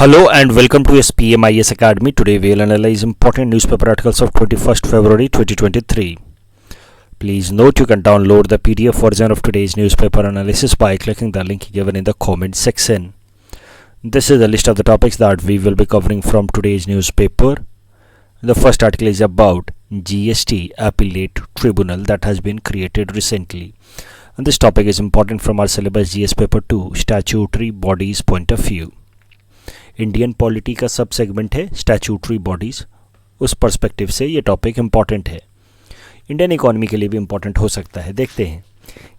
Hello and welcome to SPMIS Academy. Today we will analyze important newspaper articles of 21st February 2023. Please note you can download the PDF version of today's newspaper analysis by clicking the link given in the comment section. This is a list of the topics that we will be covering from today's newspaper. The first article is about GST Appellate Tribunal that has been created recently. And this topic is important from our syllabus GS paper 2 statutory bodies point of view. Indian polity का सब segment है statutory bodies, उस perspective से ये topic important है, Indian economy के लिए भी इम्पॉर्टेंट हो सकता है। देखते हैं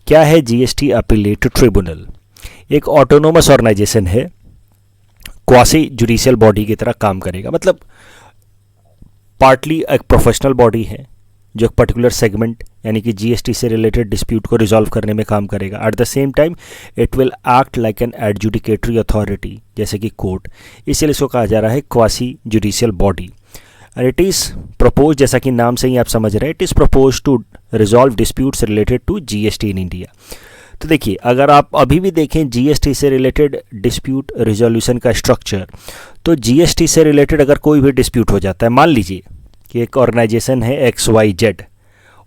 क्या है जीएसटी अपीलेट ट्रिब्यूनल। एक ऑटोनोमस ऑर्गेनाइजेशन है, क्वासी जुडिशियल बॉडी की तरह काम करेगा, मतलब पार्टली एक प्रोफेशनल बॉडी है जो एक पर्टिकुलर सेगमेंट यानी कि जीएसटी से रिलेटेड डिस्प्यूट को रिजॉल्व करने में काम करेगा। At the same time it will act like an adjudicatory authority, जैसे कि कोर्ट, इसलिए इसको कहा जा रहा है quasi judicial body. And it is propose, जैसा कि नाम से ही आप समझ रहे हैं, it is propose to resolve disputes related to GST in India. तो देखिए, अगर आप अभी भी देखें जीएसटी से रिलेटेड डिस्प्यूट रिजोल्यूशन का स्ट्रक्चर, तो जीएसटी से रिलेटेड अगर कोई भी डिस्प्यूट हो जाता है, मान लीजिए कि एक ऑर्गेनाइजेशन है XYZ,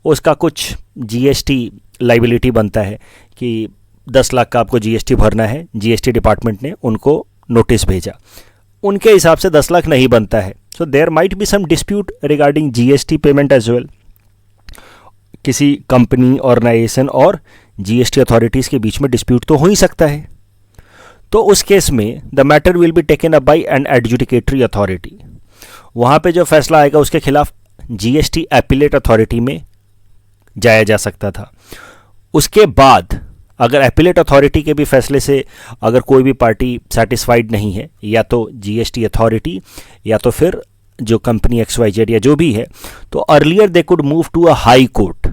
उसका कुछ जीएसटी लाइबिलिटी बनता है कि 10 लाख का आपको जीएसटी भरना है, जीएसटी डिपार्टमेंट ने उनको नोटिस भेजा, उनके हिसाब से 10 लाख नहीं बनता है, so there might be some dispute regarding GST payment as well. किसी कंपनी, ऑर्गेनाइजेशन और जीएसटी अथॉरिटीज़ के बीच में डिस्प्यूट तो हो ही सकता है। तो उस केस में the matter will be taken up by an adjudicatory authority. वहाँ पे जो फैसला आएगा उसके खिलाफ जीएसटी अपीलेट अथॉरिटी में जाया जा सकता था। उसके बाद अगर अपीलेट अथॉरिटी के भी फैसले से अगर कोई भी पार्टी सेटिस्फाइड नहीं है, या तो जीएसटी अथॉरिटी या तो फिर जो कंपनी XYZ या जो भी है, तो earlier they could move to a high court.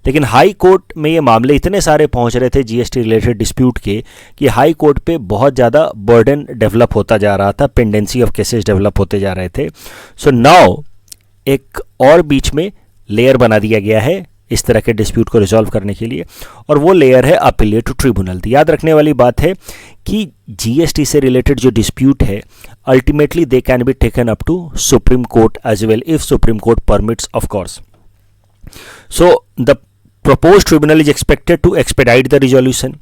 लेकिन हाई कोर्ट में ये मामले इतने सारे पहुंच रहे थे जीएसटी रिलेटेड डिस्प्यूट के कि हाई कोर्ट पे बहुत ज़्यादा बर्डन डेवलप होता जा रहा था, पेंडेंसी ऑफ केसेस डेवलप होते जा रहे थे। सो नाउ एक और बीच में लेयर बना दिया गया है इस तरह के डिस्प्यूट को रिजॉल्व करने के लिए, और वो लेयर है अपीलेट ट्रिब्यूनल। याद रखने वाली बात है कि जीएसटी से रिलेटेड जो डिस्प्यूट है ultimately they can be taken up to supreme court as well if supreme court permits of course. So the proposed tribunal is expected to expedite the resolution।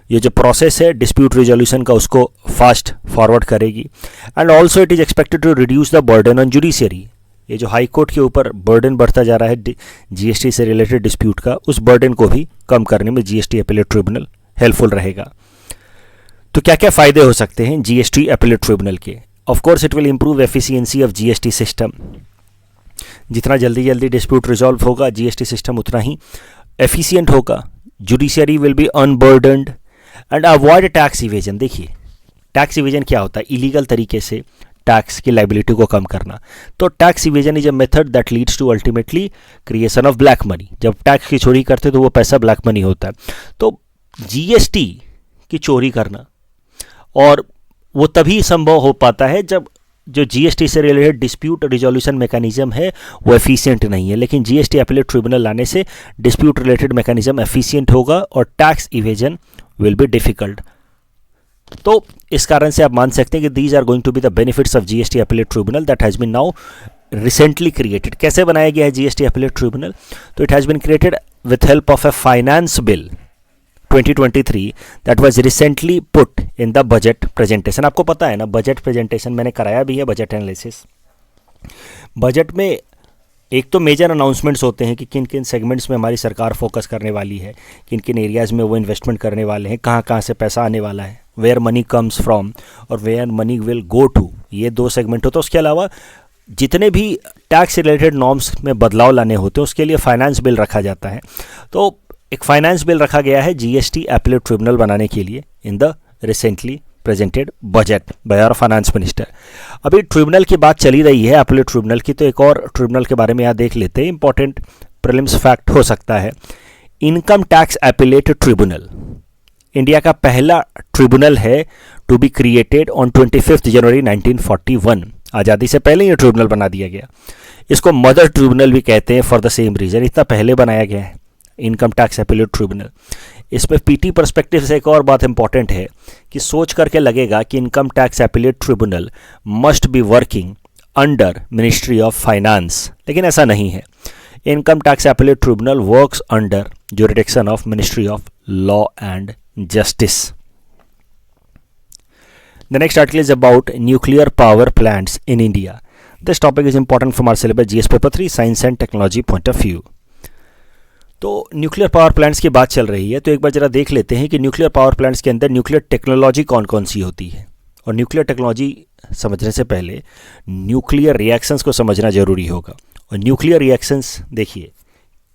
ये जो प्रोसेस है dispute resolution का उसको fast forward करेगी। And also it is expected to reduce the burden on judiciary. ये जो high court के ऊपर बर्डन बढ़ता जा रहा है जीएसटी से रिलेटेड डिस्प्यूट का, उस बर्डन को भी कम करने में जीएसटी अपीलेट ट्रिब्यूनल हेल्पफुल रहेगा। तो क्या क्या फ़ायदे हो सकते हैं जीएसटी अपीलेट ट्रिब्यूनल के? Of course it will improve efficiency of GST system. जितना जल्दी डिस्प्यूट रिजॉल्व होगा जीएसटी सिस्टम उतना ही एफिशिएंट होगा। Judiciary will be unburdened and avoid tax evasion. देखिए, टैक्स इवेजन क्या होता है? इलीगल तरीके से टैक्स की लाइबिलिटी को कम करना। तो tax evasion is a method that leads to ultimately creation of black money. जब टैक्स की चोरी करते तो वो पैसा ब्लैक मनी होता है। तो जीएसटी की चोरी करना, और वो तभी संभव हो पाता है जब जो जीएसटी से रिलेटेड डिस्प्यूट रिजोल्यूशन मैकेनिज्म है वो एफिशिएंट नहीं है। लेकिन जीएसटी अपीलेट ट्रिब्यूनल लाने से डिस्प्यूट रिलेटेड मैकेनिज्म एफिशिएंट होगा और tax evasion will be difficult. तो इस कारण से आप मान सकते हैं कि these are going to be the benefits of GST appellate tribunal that has been now recently created. कैसे बनाया गया है जीएसटी अपीलेट ट्रिब्यूनल? तो it has been created with help of a finance bill 2023 that was recently put in the budget presentation. आपको पता है ना, budget presentation मैंने कराया भी है, बजट एनालिसिस। बजट में एक तो मेजर अनाउंसमेंट्स होते हैं कि किन किन सेगमेंट्स में हमारी सरकार फोकस करने वाली है, किन किन एरियाज़ में वो इन्वेस्टमेंट करने वाले हैं, कहाँ कहाँ से पैसा आने वाला है, वेयर मनी कम्स फ्रॉम और where money will go to. ये 2 सेगमेंट होते हैं। उसके अलावा जितने भी टैक्स रिलेटेड नॉर्म्स में बदलाव लाने होते हैं उसके लिए फाइनेंस बिल रखा जाता है। तो एक फाइनेंस बिल रखा गया है जीएसटी अपीलेट ट्रिब्यूनल बनाने के लिए in the recently presented budget by our finance minister. अभी ट्रिब्यूनल की बात चली रही है अपीलेट ट्रिब्यूनल की, तो एक और ट्रिब्यूनल के बारे में यहाँ देख लेते हैं। इंपॉर्टेंट प्रीलिम्स फैक्ट हो सकता है। Income tax appellate tribunal India का पहला ट्रिब्यूनल है टू बी क्रिएटेड ऑन 25 जनवरी 1941। आज़ादी से पहले ये ट्रिब्यूनल बना दिया गया। इसको मदर ट्रिब्यूनल भी कहते हैं फॉर द सेम रीज़न, इतना पहले बनाया गया है इनकम टैक्स अपीलेट ट्रिब्यूनल। इसमें पीटी पर्सपेक्टिव से एक और बात इंपॉर्टेंट है कि सोच करके लगेगा कि income tax appellate tribunal must be working under ministry of finance, लेकिन ऐसा नहीं है। Income tax appellate tribunal works under jurisdiction of ministry of law and justice. The next article is about nuclear power plants in India. This topic is important from our syllabus GS paper 3 science and technology point of view. तो nuclear power plants की बात चल रही है, तो एक बार जरा देख लेते हैं कि न्यूक्लियर पावर प्लांट्स के अंदर न्यूक्लियर टेक्नोलॉजी कौन कौन सी होती है। और न्यूक्लियर टेक्नोलॉजी समझने से पहले न्यूक्लियर रिएक्शंस को समझना जरूरी होगा। और न्यूक्लियर रिएक्शंस देखिए,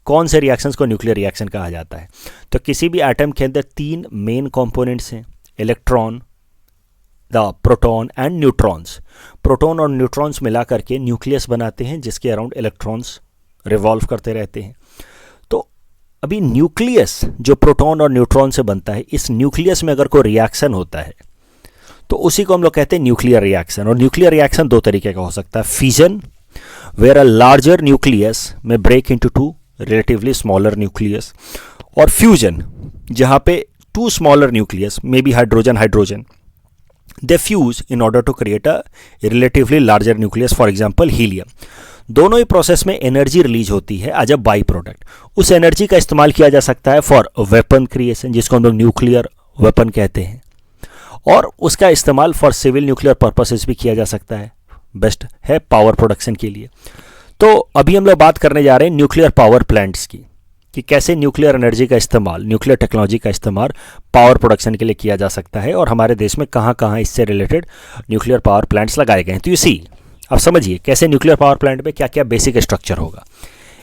कौन से रिएक्शंस को न्यूक्लियर रिएक्शन कहा जाता है। तो किसी भी एटम के अंदर 3 मेन कंपोनेंट्स हैं, electron, the proton and neutrons. Proton और न्यूट्रॉन्स मिला करके न्यूक्लियस बनाते हैं, जिसके अराउंड इलेक्ट्रॉन्स रिवॉल्व करते रहते हैं। तो अभी न्यूक्लियस जो प्रोटॉन और न्यूट्रॉन से बनता है, इस न्यूक्लियस में अगर कोई रिएक्शन होता है तो उसी को हम लोग कहते हैं न्यूक्लियर रिएक्शन। और न्यूक्लियर रिएक्शन 2 तरीके का हो सकता है, fission where a larger nucleus में break into 2 relatively smaller nucleus, और फ्यूजन जहाँ पे 2 smaller nucleus may be hydrogen they fuse in order to create a relatively larger nucleus, for example helium। दोनों ही प्रोसेस में एनर्जी रिलीज होती है as a by product. उस energy का इस्तेमाल किया जा सकता है फॉर वेपन क्रिएशन, जिसको हम लोग न्यूक्लियर वेपन कहते हैं, और उसका इस्तेमाल फॉर सिविल न्यूक्लियर पर्पसेस भी किया जा सकता है, बेस्ट है पावर प्रोडक्शन के लिए। तो अभी हम लोग बात करने जा रहे हैं न्यूक्लियर पावर प्लांट्स की, कि कैसे न्यूक्लियर एनर्जी का इस्तेमाल, न्यूक्लियर टेक्नोलॉजी का इस्तेमाल पावर प्रोडक्शन के लिए किया जा सकता है, और हमारे देश में कहाँ कहाँ इससे रिलेटेड न्यूक्लियर पावर प्लांट्स लगाए गए हैं। तो यू सी, अब समझिए कैसे न्यूक्लियर पावर प्लांट में क्या क्या बेसिक स्ट्रक्चर होगा।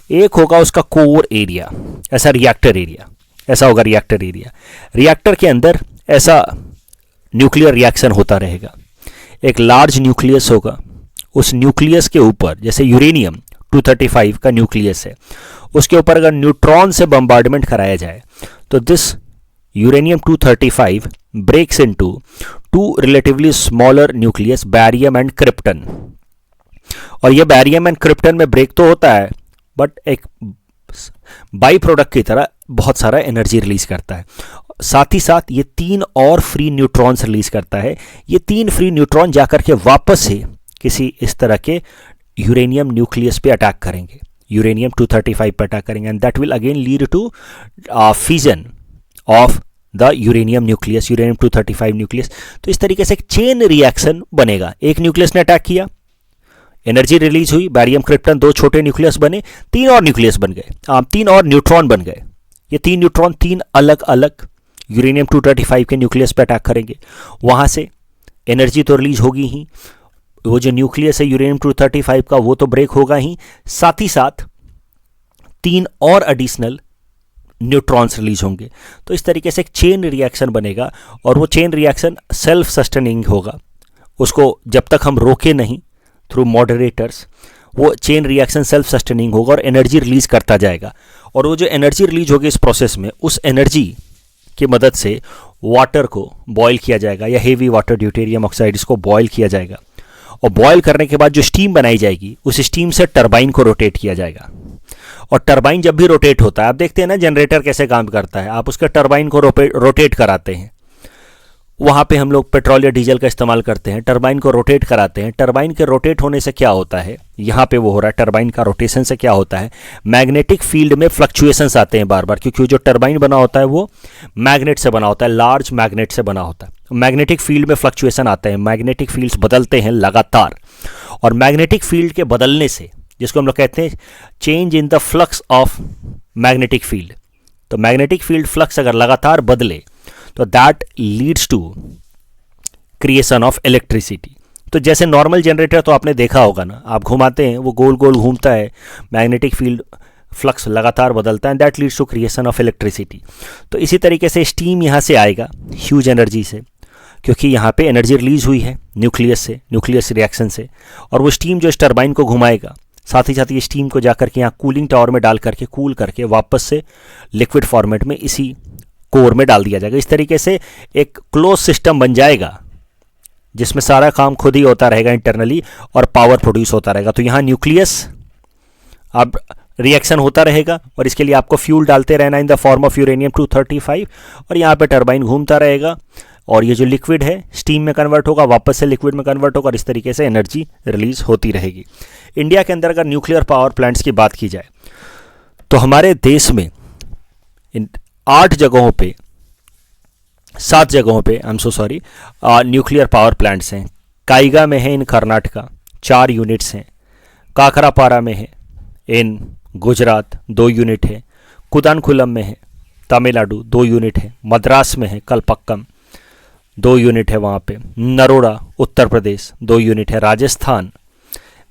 एक होगा उसका कोर एरिया, ऐसा रिएक्टर एरिया, ऐसा होगा रिएक्टर एरिया। रिएक्टर के अंदर ऐसा न्यूक्लियर रिएक्शन होता रहेगा। एक लार्ज न्यूक्लियस होगा, उस न्यूक्लियस के ऊपर जैसे यूरेनियम 235 का न्यूक्लियस है, उसके ऊपर अगर न्यूट्रॉन से बम्बार्डमेंट कराया जाए तो this uranium 235 breaks into 2 relatively smaller nucleus, barium and krypton. और ये बैरियम एंड क्रिप्टन में ब्रेक तो होता है, बट एक बाई प्रोडक्ट की तरह बहुत सारा एनर्जी रिलीज करता है। साथ ही साथ ये 3 और फ्री न्यूट्रॉन्स रिलीज करता है। ये 3 फ्री न्यूट्रॉन जाकर के वापस से किसी इस तरह के यूरेनियम न्यूक्लियस पे अटैक करेंगे, यूरेनियम 235 पे अटैक करेंगे, and that will again lead to fission of the uranium nucleus, uranium 235 nucleus. तो इस तरीके से एक चेन रिएक्शन बनेगा। एक न्यूक्लियस ने अटैक किया, एनर्जी रिलीज हुई, बैरियम क्रिप्टन 2 छोटे न्यूक्लियस बने, 3 और न्यूक्लियस बन गए, 3 और न्यूट्रॉन बन गए। ये 3 न्यूट्रॉन 3 अलग अलग यूरेनियम 235 के न्यूक्लियस पे अटैक करेंगे। वहाँ से एनर्जी तो रिलीज होगी ही, वो जो न्यूक्लियस है यूरेनियम 235 का वो तो ब्रेक होगा ही, साथ ही साथ 3 और एडिशनल न्यूट्रॉन्स रिलीज होंगे। तो इस तरीके से एक चेन रिएक्शन बनेगा, और वो चेन रिएक्शन सेल्फ सस्टेनिंग होगा। उसको जब तक हम रोके नहीं थ्रू मॉडरेटर्स, वो चेन रिएक्शन सेल्फ सस्टेनिंग होगा और एनर्जी रिलीज करता जाएगा। और वो जो एनर्जी रिलीज होगी इस प्रोसेस में, उस एनर्जी की मदद से वाटर को बॉयल किया जाएगा, या हेवी वाटर ड्यूटेरियम ऑक्साइड, इसको बॉयल किया जाएगा। और बॉयल करने के बाद जो स्टीम बनाई जाएगी, उस स्टीम से टरबाइन को रोटेट किया जाएगा। और टरबाइन जब भी रोटेट होता है, आप देखते हैं ना जनरेटर कैसे काम करता है, आप उसके टरबाइन को रोटेट कराते हैं। वहाँ पे हम लोग पेट्रोल या डीजल का इस्तेमाल करते हैं, टरबाइन को रोटेट कराते हैं। टरबाइन के रोटेट होने से क्या होता है, यहाँ पे वो हो रहा है, टरबाइन का रोटेशन से क्या होता है, मैग्नेटिक फील्ड में फ्लक्चुएशंस आते हैं बार बार, क्योंकि जो टरबाइन बना होता है वो मैग्नेट से बना होता है, लार्ज मैग्नेट से बना होता है। मैग्नेटिक फील्ड में फ्लक्चुएशन आते हैं, मैग्नेटिक फील्ड्स बदलते हैं लगातार, और मैग्नेटिक फील्ड के बदलने से, जिसको हम लोग कहते हैं change in the flux of magnetic field, तो मैग्नेटिक फील्ड फ्लक्स अगर लगातार बदले तो that leads to creation of electricity. तो जैसे नॉर्मल जनरेटर तो आपने देखा होगा ना, आप घुमाते हैं वो गोल गोल घूमता है, मैग्नेटिक फील्ड फ्लक्स लगातार बदलता है, and that leads to creation of electricity. तो इसी तरीके से स्टीम यहाँ से आएगा ह्यूज एनर्जी से, क्योंकि यहाँ पे एनर्जी रिलीज हुई है न्यूक्लियस से, न्यूक्लियस रिएक्शन से, और वो स्टीम जो इस टरबाइन को घुमाएगा, साथ ही साथ ये स्टीम को जाकर के यहाँ कूलिंग टावर में डाल करके कूल करके वापस से लिक्विड फॉर्मेट में इसी कोर में डाल दिया जाएगा। इस तरीके से एक क्लोज सिस्टम बन जाएगा, जिसमें सारा काम खुद ही होता रहेगा इंटरनली, और पावर प्रोड्यूस होता रहेगा। तो यहाँ न्यूक्लियस अब रिएक्शन होता रहेगा और इसके लिए आपको फ्यूल डालते रहना in the form of uranium 235 और यहाँ पे टरबाइन घूमता रहेगा और ये जो लिक्विड है स्टीम में कन्वर्ट होगा, वापस से लिक्विड में कन्वर्ट होगा और इस तरीके से एनर्जी रिलीज होती रहेगी। इंडिया के अंदर अगर न्यूक्लियर पावर प्लांट्स की बात की जाए तो हमारे देश में इन 7 जगहों पे आई am so sorry nuclear power plants हैं। काइगा में है इन कर्नाटका 4 यूनिट्स हैं, काकरापारा में है इन गुजरात 2 यूनिट है, कुदानकुलम में है तमिलनाडु 2 यूनिट है, मद्रास में है कलपक्कम 2 यूनिट है वहाँ पे, नरोड़ा उत्तर प्रदेश 2 यूनिट है, राजस्थान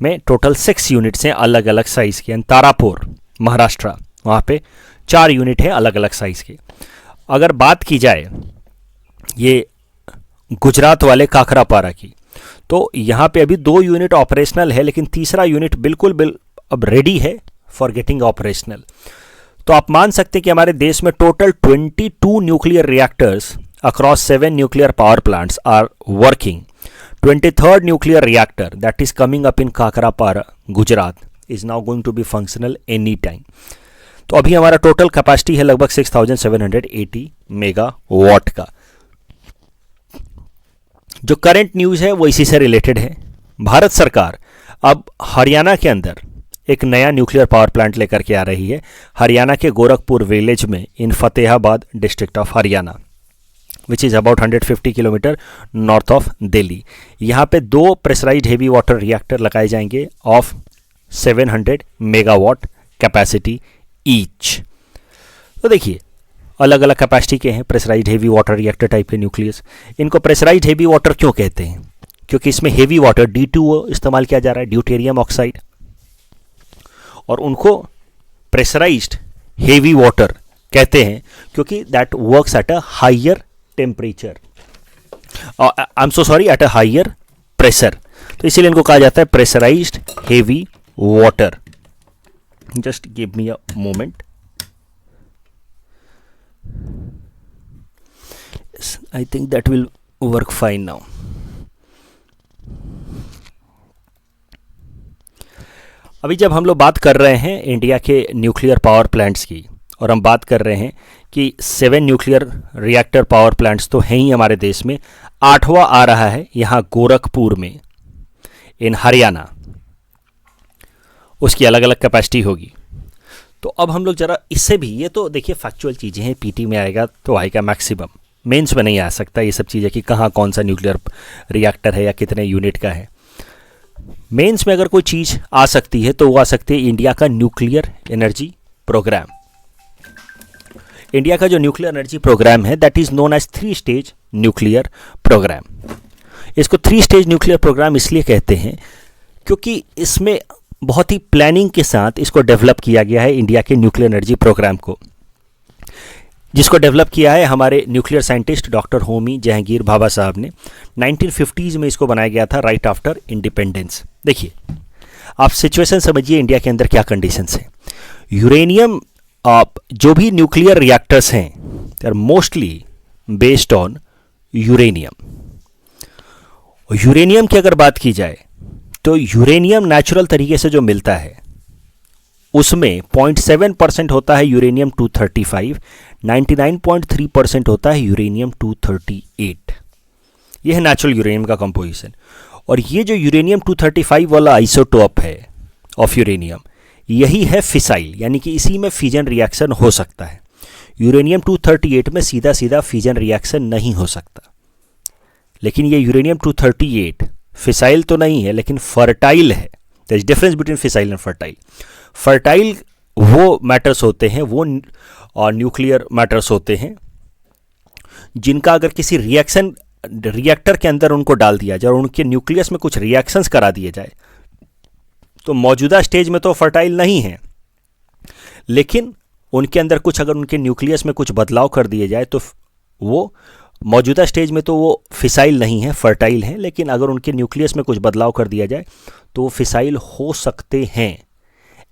में टोटल 6 यूनिट्स हैं अलग अलग साइज़ के, तारापुर महाराष्ट्र वहाँ पे 4 यूनिट है अलग अलग साइज़ के। अगर बात की जाए ये गुजरात वाले काकरापारा की तो यहाँ पे अभी 2 यूनिट ऑपरेशनल है लेकिन तीसरा यूनिट बिल्कुल अब रेडी है फॉर गेटिंग ऑपरेशनल। तो आप मान सकते हैं कि हमारे देश में total 22 nuclear reactors across 7 nuclear power plants are working. 23rd nuclear reactor that is coming up in Kakrapar Gujarat is now going to be functional any time. तो अभी हमारा टोटल कैपेसिटी है लगभग 6780 मेगावाट का। जो करंट न्यूज़ है वो इसी से रिलेटेड है। भारत सरकार अब हरियाणा के अंदर एक नया न्यूक्लियर पावर प्लांट लेकर के आ रही है, हरियाणा के गोरखपुर विलेज में in Fatehabad district of Haryana which is about 150 kilometre north of Delhi. यहाँ पे 2 प्रेशराइज्ड हेवी वाटर रिएक्टर लगाए जाएंगे ऑफ 700 मेगावाट कैपेसिटी ईच। तो देखिए अलग अलग कैपेसिटी के हैं pressurised heavy water reactor type के न्यूक्लियस। इनको प्रेशराइज्ड हेवी वाटर क्यों कहते हैं? क्योंकि इसमें हेवी वाटर D2O इस्तेमाल किया जा रहा है, ड्यूटेरियम ऑक्साइड, और उनको प्रेशराइज्ड हेवी वाटर कहते हैं क्योंकि that works at a higher temperature, I am so sorry at a higher pressure, तो इसीलिए इनको कहा जाता है pressurised heavy water. Just give me a moment, I think that will work fine now. अभी जब हम लोग बात कर रहे हैं इंडिया के न्यूक्लियर पावर प्लांट्स की और हम बात कर रहे हैं कि 7 न्यूक्लियर रिएक्टर पावर प्लांट्स तो हैं ही हमारे देश में, 8वां आ रहा है यहाँ गोरखपुर में इन हरियाणा, उसकी अलग अलग कैपेसिटी होगी। तो अब हम लोग जरा इससे भी, ये तो देखिए फैक्चुअल चीज़ें हैं, पीटी में आएगा तो आएगा मैक्सिमम, मेंस में नहीं आ सकता ये सब चीज़ें कि कहाँ कौन सा न्यूक्लियर रिएक्टर है या कितने यूनिट का है। मेंस में अगर कोई चीज़ आ सकती है तो वो आ सकती है इंडिया का न्यूक्लियर एनर्जी प्रोग्राम। इंडिया का जो न्यूक्लियर एनर्जी प्रोग्राम है that is known as 3 stage nuclear programme. इसको 3 स्टेज न्यूक्लियर प्रोग्राम इसलिए कहते हैं क्योंकि इसमें बहुत ही प्लानिंग के साथ इसको डेवलप किया गया है इंडिया के न्यूक्लियर एनर्जी प्रोग्राम को, जिसको डेवलप किया है हमारे nuclear scientist doctor Homi Jahangir Bhabha साहब ने। 1950s में इसको बनाया गया था राइट आफ्टर इंडिपेंडेंस। देखिए आप सिचुएशन समझिए इंडिया के अंदर क्या कंडीशंस हैं। यूरेनियम, जो भी न्यूक्लियर रिएक्टर्स हैं they are mostly based on uranium. Uranium की अगर बात की जाए तो यूरेनियम नेचुरल तरीके से जो मिलता है उसमें 0.7% होता है यूरेनियम 235, 99.3% होता है यूरेनियम 238। यह है नेचुरल यूरेनियम का कंपोजिशन। और ये जो यूरेनियम 235 वाला आइसोटोप है ऑफ यूरेनियम, यही है फिसाइल, यानी कि इसी में फिजन रिएक्शन हो सकता है। यूरेनियम 238 में सीधा सीधा फिजन रिएक्शन नहीं हो सकता, लेकिन ये यूरेनियम 238 फिसाइल तो नहीं है लेकिन फर्टाइल है। There is difference between fissile and fertile. Fertile वो मैटर्स होते हैं, वो न्यूक्लियर मैटर्स होते हैं जिनका अगर किसी रिएक्टर के अंदर उनको डाल दिया जाए और उनके न्यूक्लियस में कुछ रिएक्शंस करा दिए जाए तो मौजूदा स्टेज में तो फर्टाइल नहीं है, लेकिन उनके अंदर कुछ, अगर उनके न्यूक्लियस में कुछ बदलाव कर दिए जाए तो वो मौजूदा स्टेज में तो वो फिसाइल नहीं है, फर्टाइल है, लेकिन अगर उनके न्यूक्लियस में कुछ बदलाव कर दिया जाए तो वो फिसाइल हो सकते हैं।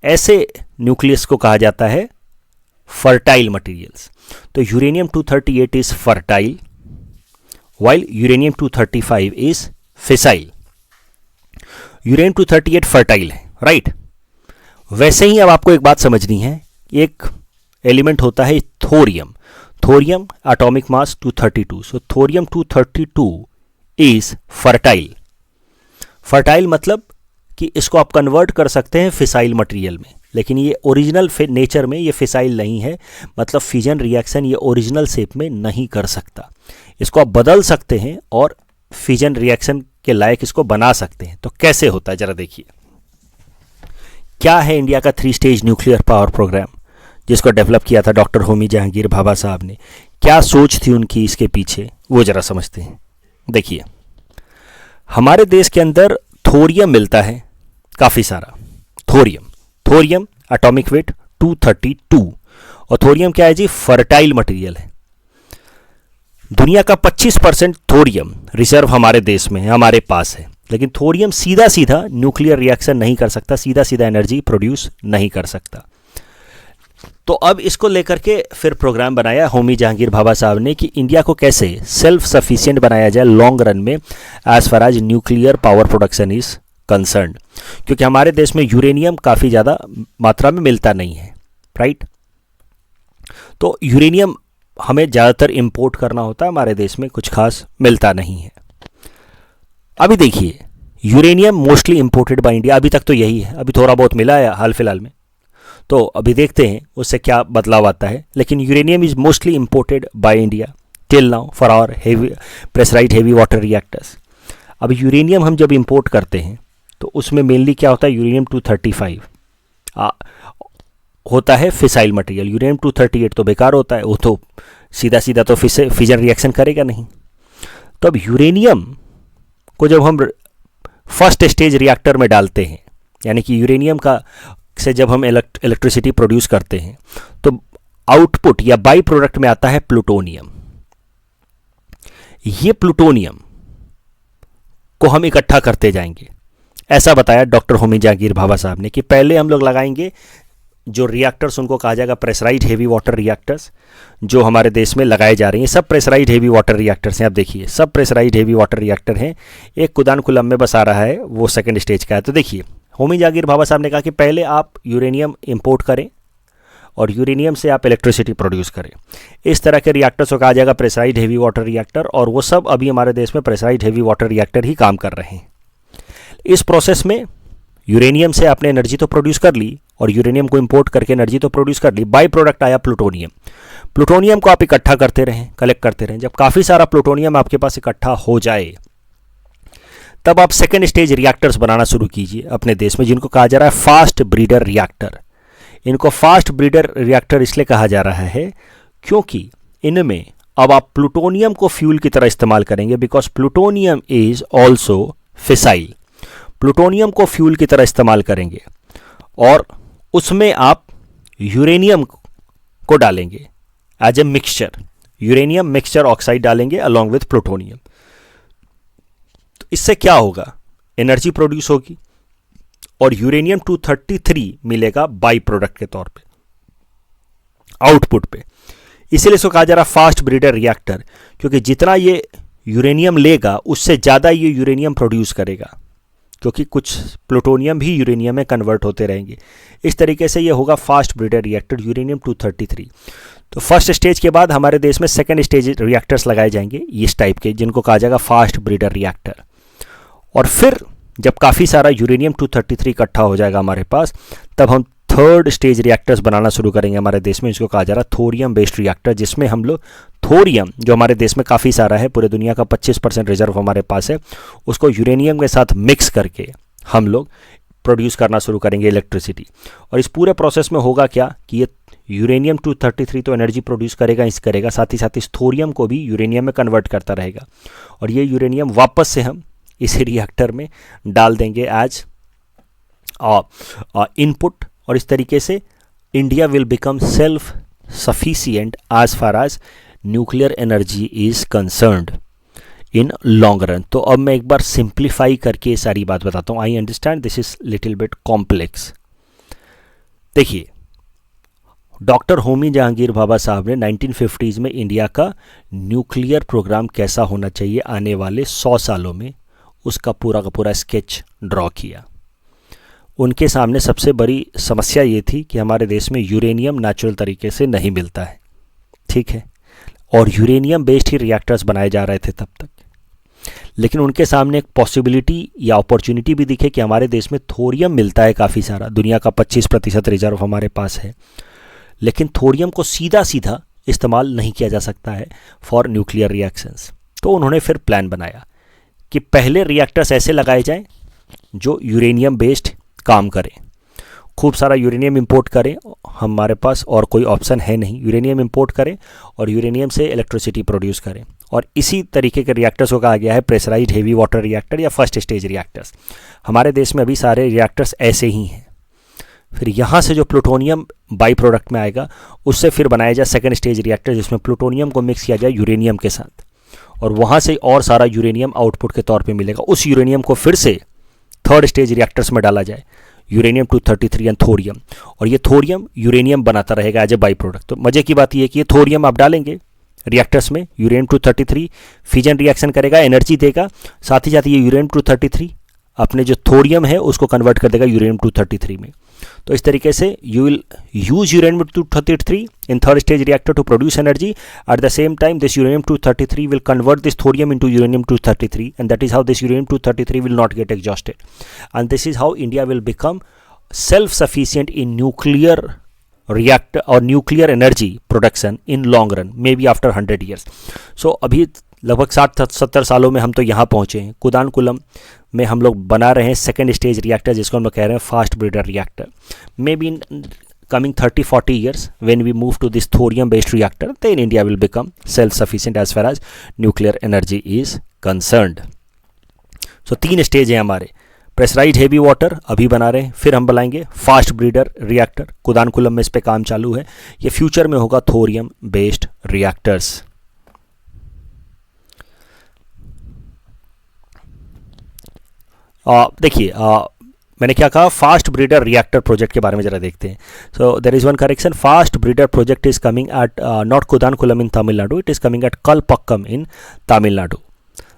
ऐसे न्यूक्लियस को कहा जाता है फर्टाइल मटेरियल्स। तो uranium 238 is fertile while uranium 235 is fissile. Uranium 238 fertile है, राइट। वैसे ही अब आपको एक बात समझनी है, एक एलिमेंट होता है thorium. Thorium atomic mass 232, so thorium 232 is fertile. Fertile मतलब कि इसको आप कन्वर्ट कर सकते हैं फिसाइल मटेरियल में, लेकिन ये ओरिजिनल नेचर में ये फिसाइल नहीं है, मतलब फिजन रिएक्शन ये ओरिजिनल शेप में नहीं कर सकता। इसको आप बदल सकते हैं और फिजन रिएक्शन के लायक इसको बना सकते हैं। तो कैसे होता है जरा देखिए। क्या है इंडिया का 3 स्टेज न्यूक्लियर पावर प्रोग्राम, जिसको डेवलप किया था डॉक्टर होमी जहांगीर भाभा साहब ने। क्या सोच थी उनकी इसके पीछे, वो जरा समझते हैं। देखिए, हमारे देश के अंदर थोरियम मिलता है काफ़ी सारा। थोरियम एटॉमिक वेट 232, और थोरियम क्या है जी, फर्टाइल मटेरियल है। दुनिया का 25% थोरियम रिजर्व हमारे देश में है, हमारे पास है। लेकिन थोरियम सीधा सीधा न्यूक्लियर रिएक्शन नहीं कर सकता, सीधा सीधा एनर्जी प्रोड्यूस नहीं कर सकता। तो अब इसको लेकर के फिर प्रोग्राम बनाया होमी जहांगीर भाभा साहब ने कि इंडिया को कैसे सेल्फ सफिशिएंट बनाया जाए लॉन्ग रन में as far as nuclear power production is concern, क्योंकि हमारे देश में यूरेनियम काफ़ी ज़्यादा मात्रा में मिलता नहीं है, राइट। तो यूरेनियम हमें ज़्यादातर इंपोर्ट करना होता है, हमारे देश में कुछ खास मिलता नहीं है। अभी देखिए, uranium mostly imported by India, अभी तक तो यही है, अभी थोड़ा बहुत मिला है हाल फिलहाल में, तो अभी देखते हैं उससे क्या बदलाव आता है। लेकिन uranium is mostly imported by India till now for our heavy pressurised heavy water reactors. अब यूरेनियम हम जब इंपोर्ट करते हैं तो उसमें मेनली क्या होता है, यूरेनियम 235 होता है फिसाइल मटेरियल। यूरेनियम 238 तो बेकार होता है, वो तो सीधा सीधा तो फिजन रिएक्शन करेगा नहीं। तो अब यूरेनियम को जब हम फर्स्ट स्टेज रिएक्टर में डालते हैं, यानी कि यूरेनियम का से जब हम इलेक्ट्रिसिटी प्रोड्यूस करते हैं, तो आउटपुट या बाई प्रोडक्ट में आता है प्लूटोनियम। ये प्लूटोनियम को हम इकट्ठा करते जाएंगे, ऐसा बताया डॉक्टर होमी जहांगीर भाभा साहब ने कि पहले हम लोग लगाएंगे जो रिएक्टर्स, उनको कहा जाएगा प्रेशराइज्ड हेवी वाटर रिएक्टर्स, जो हमारे देश में लगाए जा रहे हैं। सब प्रेशराइज्ड हेवी वाटर रिएक्टर्स हैं, आप देखिए सब प्रेशराइज्ड हेवी वाटर रिएक्टर हैं। एक कुदानकुलम में बस आ रहा है, वो सेकंड स्टेज का है। तो देखिए, होमी जहांगीर भाभा साहब ने कहा कि पहले आप यूरेनियम इंपोर्ट करें और यूरेनियम से आप इलेक्ट्रिसिटी प्रोड्यूस करें। इस तरह के रिएक्टर्स को कहा जाएगा प्रेशराइज्ड हेवी वाटर रिएक्टर, और वो सब अभी हमारे देश में प्रेशराइज्ड हेवी वाटर रिएक्टर ही काम कर रहे हैं। इस प्रोसेस में यूरेनियम से आपने एनर्जी तो प्रोड्यूस कर ली, और यूरेनियम को इंपोर्ट करके एनर्जी तो प्रोड्यूस कर ली, बाई प्रोडक्ट आया प्लूटोनियम। प्लूटोनियम को आप इकट्ठा करते रहें, कलेक्ट करते रहें। जब काफ़ी सारा प्लूटोनियम आपके पास इकट्ठा हो जाए, तब आप सेकेंड स्टेज रिएक्टर्स बनाना शुरू कीजिए अपने देश में, जिनको कहा जा रहा है फास्ट ब्रीडर रिएक्टर। इनको फास्ट ब्रीडर रिएक्टर इसलिए कहा जा रहा है क्योंकि इनमें अब आप प्लूटोनियम को फ्यूल की तरह इस्तेमाल करेंगे, because plutonium is also fissile. Plutonium को फ्यूल की तरह इस्तेमाल करेंगे और उसमें आप यूरेनियम को डालेंगे as a mixture, uranium mixture oxide डालेंगे अलॉन्ग विथ प्लूटोनियम। तो इससे क्या होगा, एनर्जी प्रोड्यूस होगी और यूरेनियम 233 मिलेगा बाई प्रोडक्ट के तौर पे, आउटपुट पे। इसीलिए इसको कहा जा रहा है फास्ट ब्रीडर रिएक्टर, क्योंकि जितना ये यूरेनियम लेगा उससे ज़्यादा ये यूरेनियम प्रोड्यूस करेगा, क्योंकि कुछ प्लूटोनियम भी यूरेनियम में कन्वर्ट होते रहेंगे। इस तरीके से ये होगा फास्ट ब्रीडर रिएक्टर यूरेनियम 233। तो फर्स्ट स्टेज के बाद हमारे देश में सेकेंड स्टेज रिएक्टर्स लगाए जाएंगे इस टाइप के, जिनको कहा जाएगा फास्ट ब्रीडर रिएक्टर। और फिर जब काफ़ी सारा यूरेनियम 233 इकट्ठा हो जाएगा हमारे पास, तब हम थर्ड स्टेज रिएक्टर्स बनाना शुरू करेंगे हमारे देश में, इसको कहा जा रहा है थोरियम बेस्ड रिएक्टर, जिसमें हम लोग थोरियम, जो हमारे देश में काफ़ी सारा है, पूरे दुनिया का 25% रिजर्व हमारे पास है, उसको यूरेनियम के साथ मिक्स करके हम लोग प्रोड्यूस करना शुरू करेंगे इलेक्ट्रिसिटी। और इस पूरे प्रोसेस में होगा क्या कि ये यूरेनियम 233 तो एनर्जी प्रोड्यूस करेगा, साथ ही साथ इस थोरियम को भी यूरेनियम में कन्वर्ट करता रहेगा, और ये यूरेनियम वापस से हम इस रिएक्टर में डाल देंगे एज इनपुट। और इस तरीके से India will become self sufficient as far as nuclear energy is concerned in long run. तो अब मैं एक बार सिंप्लीफाई करके सारी बात बताता हूँ। I understand this is little bit complex. देखिए, डॉक्टर होमी जहांगीर भाभा साहब ने 1950s में इंडिया का न्यूक्लियर प्रोग्राम कैसा होना चाहिए आने वाले 100 सालों में, उसका पूरा का पूरा स्केच ड्रॉ किया। उनके सामने सबसे बड़ी समस्या ये थी कि हमारे देश में यूरेनियम नेचुरल तरीके से नहीं मिलता है, ठीक है, और यूरेनियम बेस्ड ही रिएक्टर्स बनाए जा रहे थे तब तक। लेकिन उनके सामने एक पॉसिबिलिटी या अपॉर्चुनिटी भी दिखे कि हमारे देश में थोरियम मिलता है काफ़ी सारा, दुनिया का 25% रिजर्व हमारे पास है, लेकिन थोरियम को सीधा सीधा इस्तेमाल नहीं किया जा सकता है फॉर न्यूक्लियर रिएक्शंस। तो उन्होंने फिर प्लान बनाया कि पहले रिएक्टर्स ऐसे लगाए जाएं जो यूरेनियम बेस्ड काम करें, खूब सारा यूरेनियम इंपोर्ट करें, हमारे पास और कोई ऑप्शन है नहीं, यूरेनियम इंपोर्ट करें और यूरेनियम से इलेक्ट्रिसिटी प्रोड्यूस करें। और इसी तरीके के रिएक्टर्स को कहा गया है प्रेशराइज्ड हेवी वाटर रिएक्टर या फर्स्ट स्टेज रिएक्टर्स। हमारे देश में अभी सारे रिएक्टर्स ऐसे ही हैं। फिर यहाँ से जो प्लूटोनियम बाई प्रोडक्ट में आएगा उससे फिर बनाया जाए सेकंड स्टेज रिएक्टर, जिसमें प्लूटोनियम को मिक्स किया जाए यूरेनियम के साथ, और वहाँ से और सारा यूरेनियम आउटपुट के तौर पे मिलेगा। उस यूरेनियम को फिर से थर्ड स्टेज रिएक्टर्स में डाला जाए, यूरेनियम 233 एंड थोरियम, और ये थोरियम यूरेनियम बनाता रहेगा एज ए बाई प्रोडक्ट। तो मजे की बात ये है कि ये थोरियम आप डालेंगे रिएक्टर्स में, यूरेनियम 233 फिजन रिएक्शन करेगा, एनर्जी देगा, साथ ही साथ ये यूरेनियम 233 अपने जो थोरियम है उसको कन्वर्ट कर देगा यूरेनियम 233 में। तो इस तरीके से you will use uranium 233 in third stage reactor to produce energy. At the same time, this uranium 233 will convert this thorium into uranium 233, and that is how this uranium 233 will not get exhausted. And this is how India will become self-sufficient in nuclear reactor or nuclear energy production in long run, maybe after 100 years. So अभी लगभग 60-70 सालों में हम तो यहाँ पहुँचे हैं। कुदानकुलम में हम लोग बना रहे हैं सेकेंड स्टेज रिएक्टर, जिसको हम लोग कह रहे हैं fast breeder reactor. May be in coming 30-40 years when we move to this thorium based reactor, then India will become self sufficient as far as nuclear energy is concerned. So 3 stage हैं हमारे। Pressurised heavy water अभी बना रहे हैं, फिर हम बनाएंगे fast breeder reactor, Kudankulam में इस पे काम चालू है। ये फ्यूचर में होगा थोरियम बेस्ड रिएक्टर्स। देखिए मैंने क्या कहा, फास्ट ब्रीडर रिएक्टर प्रोजेक्ट के बारे में जरा देखते हैं। So there is one correction, fast breeder project is coming at not Kudankulam in Tamil Nadu, it is coming at Kalpakkam in Tamil Nadu.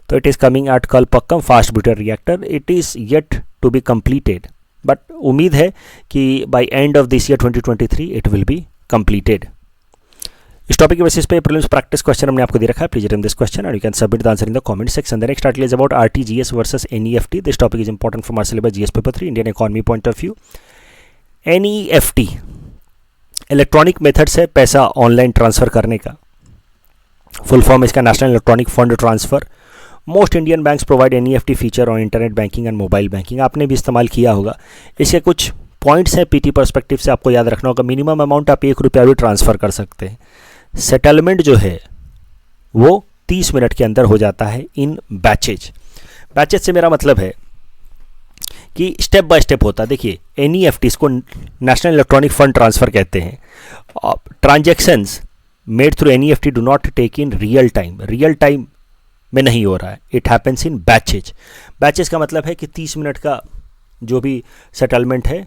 तो it is coming at Kalpakkam fast breeder reactor, it is yet to be completed, but उम्मीद है कि by end of this year 2023 it will be completed. इस topic के basis पे prelims practice question हमने आपको दे रखा है। Please attempt this question and you can submit the answer in the comment section. The next article is about RTGS versus NEFT. This topic is important for my syllabus GS paper 3 Indian economy point of view. NEFT electronic method से पैसा online transfer करने का full form इसका national electronic fund transfer. Most Indian banks provide NEFT feature on internet banking and mobile banking. आपने भी इस्तेमाल किया होगा। इसके कुछ पॉइंट्स हैं पीटी पर्सपेक्टिव से आपको याद रखना होगा। मिनिमम अमाउंट आप 1 रुपया भी ट्रांसफ़र कर सकते हैं। सेटलमेंट जो है वो 30 मिनट के अंदर हो जाता है इन बैचेज। बैचेज से मेरा मतलब है कि स्टेप बाय स्टेप होता है। देखिए एनईएफटी इसको नेशनल इलेक्ट्रॉनिक फंड ट्रांसफ़र कहते हैं। Transactions made through NEFT do not take in real time, real time में नहीं हो रहा है, it happens in batches. Batches का मतलब है कि 30 मिनट का जो भी सेटलमेंट है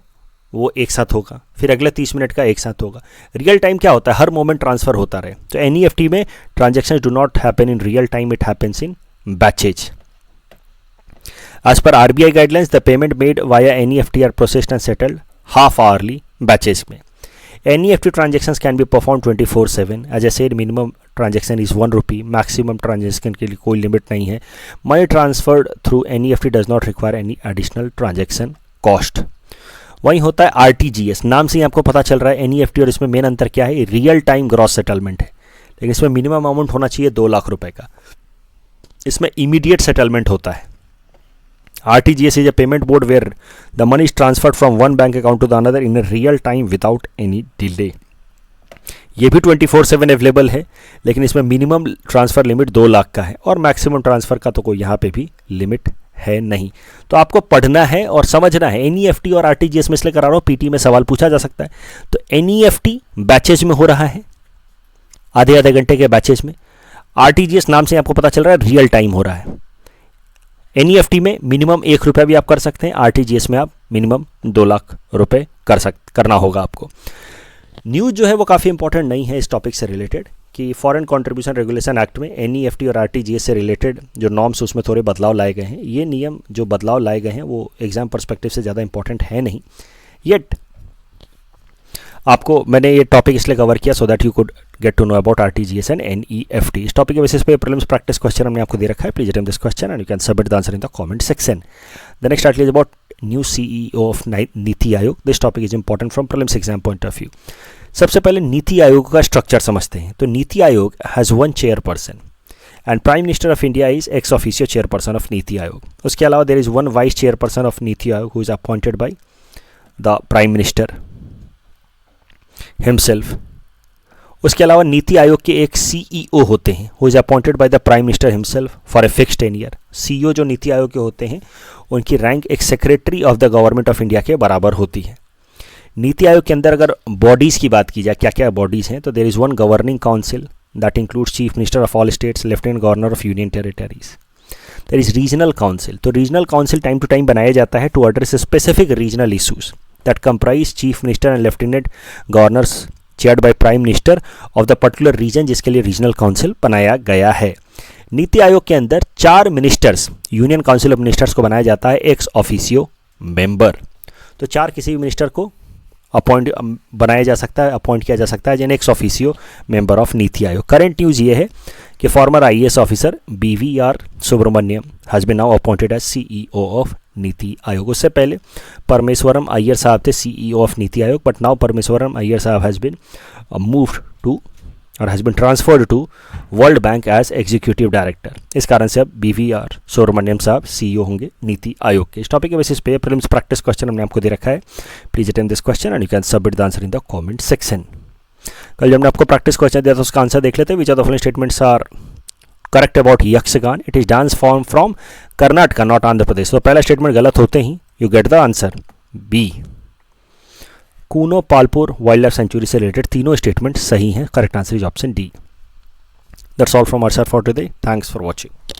वो एक साथ होगा, फिर अगले 30 मिनट का एक साथ होगा। रियल टाइम क्या होता है, हर मोमेंट ट्रांसफ़र होता रहे। तो एनईएफटी में transactions do not happen in real time, it happens in batches. As per RBI guidelines the payment made via NEFT are processed and settled half hourly batches में। NEFT transactions can be performed 24/7. As I said, minimum transaction is 1 rupee. Maximum transaction के लिए कोई limit नहीं है। Money transferred through NEFT does not require any additional transaction cost. वहीं होता है RTGS। नाम से ही आपको पता चल रहा है NEFT और इसमें मेन अंतर क्या है, रियल टाइम ग्रॉस सेटलमेंट है, लेकिन इसमें मिनिमम अमाउंट होना चाहिए 2 लाख रुपए का। इसमें इमीडिएट सेटलमेंट होता है। RTGS is a payment mode where the money is transferred from one bank account to the another in a real time without any delay. ये भी 24/7 अवेलेबल है, लेकिन इसमें मिनिमम ट्रांसफ़र लिमिट 2 लाख का है और मैक्सिमम ट्रांसफ़र का तो कोई यहाँ पे भी लिमिट है नहीं। तो आपको पढ़ना है और समझना है। NEFT और RTGS में इसलिए करा रहा हूँ, पीटी में सवाल पूछा जा सकता है। तो NEFT बैचेज में हो रहा है, आधे घंटे के बैचेज में। RTGS नाम से आपको पता चल रहा है रियल टाइम हो रहा है। NEFT में मिनिमम 1 रुपया भी आप कर सकते हैं, RTGS में आप मिनिमम 2 लाख रुपए करना होगा आपको। न्यूज़ जो है वो काफ़ी इंपॉर्टेंट नहीं है इस टॉपिक से रिलेटेड, कि फॉरेन कंट्रीब्यूशन रेगुलेशन एक्ट में NEFT और RTGS से रिलेटेड जो नॉर्म्स उसमें थोड़े बदलाव लाए गए हैं। ये नियम जो बदलाव लाए गए हैं वो एग्जाम पर्सपेक्टिव से ज़्यादा इंपॉर्टेंट है नहीं, येट आपको मैंने ये टॉपिक इसलिए कवर किया so that you could get to know about RTGS and NEFT। इस टॉपिक के बेसिस पे प्रीलिम्स प्रैक्टिस क्वेश्चन हमने आपको दे रखा है। Please attempt this question and you can submit the answer in the comment section. The next article is about new CEO of Niti Aayog. This topic is important from prelims exam point of view. सबसे पहले नीति आयोग का structure समझते हैं। तो NITI Aayog has one chairperson and prime minister of India is ex officio chairperson of Niti आयोग। उसके अलावा there is one vice chairperson of Niti आयोग who is appointed by the prime minister himself. उसके अलावा नीति आयोग के एक CEO होते हैं who is appointed by the prime minister himself for a fixed tenure. CEO जो नीति आयोग के होते हैं उनकी रैंक एक secretary of the government of India के बराबर होती है। नीति आयोग के अंदर अगर बॉडीज़ की बात की जाए, क्या क्या बॉडीज़ हैं, तो there is one governing council that includes chief minister of all states, lieutenant governor of union territories. There is regional council. तो regional council time to time बनाया जाता है to address specific regional issues that comprise chief minister and lieutenant governors chaired by prime minister of the particular region जिसके लिए regional council बनाया गया है। नीति आयोग के अंदर 4 ministers, union council of ministers को बनाया जाता है एक्स ऑफिशियो मेंबर। तो 4 किसी भी मिनिस्टर को बनाया जा सकता है, अपॉइंट किया जा सकता है जिन ex officio member of Niti Aayog. Current news ये है कि former IAS officer BVR Subrahmanyam has been now appointed as CEO of Niti Aayog. उससे पहले परमेश्वरम अय्यर साहब थे CEO ऑफ नीति आयोग, बट नाउ परमेश्वरम अय्यर साहब हैज़ बीन मूव्ड टू और has been transferred to World Bank as executive director. इस कारण से अब BVR सुब्रमण्यम साहब CEO होंगे नीति आयोग के। इस टॉपिक के बेसिस पे प्रीलिम्स प्रैक्टिस क्वेश्चन हमने आपको दे रखा है। Please attempt this question and you can submit the answer in the comment section. कल जब हमने आपको प्रैक्टिस क्वेश्चन दिया था उसका आंसर देख लेते हैं। Which of the following statements are correct about Yakshagana? It is dance form from Karnataka not Andhra Pradesh. तो पहला स्टेटमेंट गलत होते ही you get the answer B। Kuno Palpur wild life sanctuary से रिलेटेड तीनों स्टेटमेंट सही हैं। Correct answer is option D। That's all from our side for today. Thanks for watching.